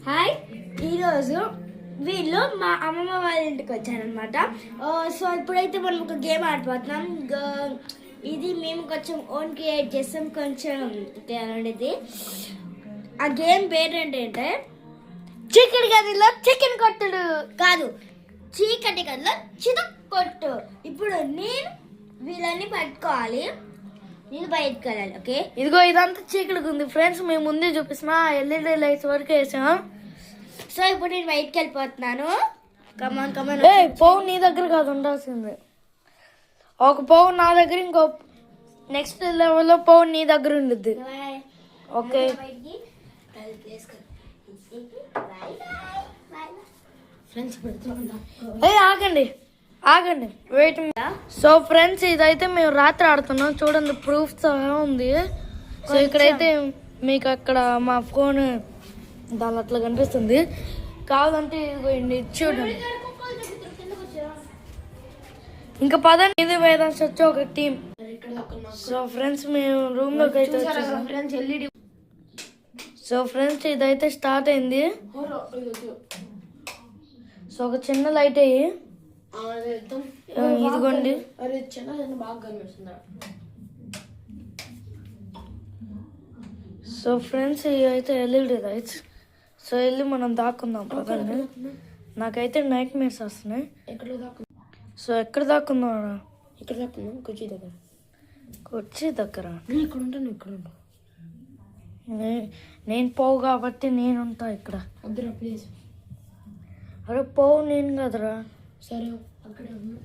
Hi, ఈరోజు వీళ్ళు మా అమ్మమ్మ వాళ్ళ ఇంటికి వచ్చారనమాట. సో ఇప్పుడైతే మనం ఒక గేమ్ ఆడిపోతున్నాం. ఇది మేము కొంచెం ఓన్ క్రియేట్ చేస్తాం, కొంచెం అనేది. ఆ గేమ్ పేరు ఏంటంటే చీకటి గదిలో చికెన్ కొట్టుడు కాదు, చీకటి గదిలో చికెన్ కొట్టు. ఇప్పుడు నేను వీళ్ళని పట్టుకోవాలి, నేను బయటకు వెళ్ళాలి. ఓకే, ఇదిగో ఇదంతా చీకటిగా ఉంది ఫ్రెండ్స్. మేము ముందే చూపిస్తున్నా, ఎల్ఈడి లైట్స్ వరకు వేసాం. సో ఇప్పుడు నేను బయటకు వెళ్ళిపోతున్నాను. కమాన్ కమాన్. పౌన్ నీ దగ్గర కాదు ఉండాల్సింది. ఒక పౌన్ నా దగ్గర, ఇంకో నెక్స్ట్ లెవెల్లో పౌన్ నీ దగ్గర ఉండిద్ది. ఓకే ఆగండి ఆగండి, వెయిట్. సో ఫ్రెండ్స్, ఇదైతే మేము రాత్రి ఆడుతున్నాం. చూడండి, ప్రూఫ్ సహా ఉంది. సో ఇక్కడైతే మీకు అక్కడ మా ఫోన్ దాని అట్లా కనిపిస్తుంది. కావాలంటే ఇది చూడండి. ఇంకా పదండి, ఇది వేదాంశ వచ్చి ఒక టీం. సో ఫ్రెండ్స్, మేము రూమ్ లోకి అయితే వచ్చేసాం. సో ఫ్రెండ్స్, ఇదైతే స్టార్ట్ అయింది. సో ఒక చిన్న లైట్ అయ్యి ఇదిగోండి. సో ఫ్రెండ్స్, ఇవి అయితే ఎల్ఈడి లైట్స్. సో వెళ్ళి మనం దాక్కుందాం పదండి. నాకైతే నైట్ మేర్స్ వస్తున్నాయి. సో ఎక్కడ దాక్కుందాం? ఇక్కడ దాక్కుందాం, కుర్చీ దగ్గర. కుర్చీ దగ్గర ఇక్కడ ఉంటాను, ఇక్కడ ఉంటాను. నేను పోవు కాబట్టి నేను ఉంటా ఇక్కడ. వద్దురా ప్లీజ్. అరే పోవు నేను కదరా. సరే అక్కడే ఉన్నా.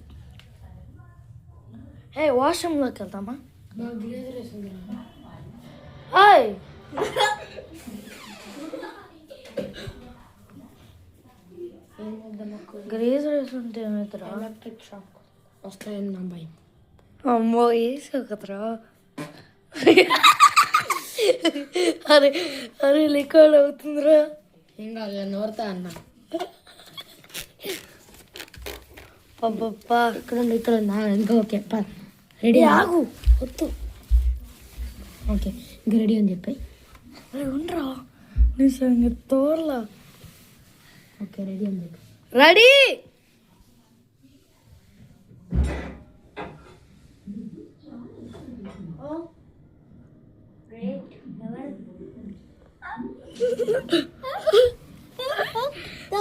వాష్రూమ్లోకి వెళ్తామా? నాకు గ్లేజర్ వేసిందిరా. గ్రేజర్ వేసుంటే ఏమవుతారా? ఎలక్ట్రిక్ షాక్ వస్తాయని నా భయం. అమ్మో, వేసావు కదరా. అరే అరే, రికార్డ్ అవుతుందిరా. ఏం కాదు, నోరుతా అన్న. అబ్బబ్బా, ఇక్కడ ఇంకా. Okay ready. ఆగు, వద్దు. ఓకే, ఇంకా రెడీ అని చెప్పి. అరే ఉండరా, నీ సంగతి తోర్లా. ఓకే రెడీ అని చెప్పి. రెడీ.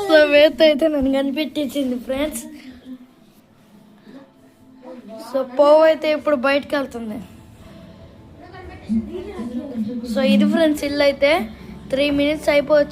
సో వేత అయితే నన్ను కనిపెట్టించింది ఫ్రెండ్స్. సో పోవ్ అయితే ఇప్పుడు బయటకు వెళ్తుంది. సో ఇది ఫ్రెండ్స్, ఇల్లు అయితే 3 minutes అయిపోవచ్చు.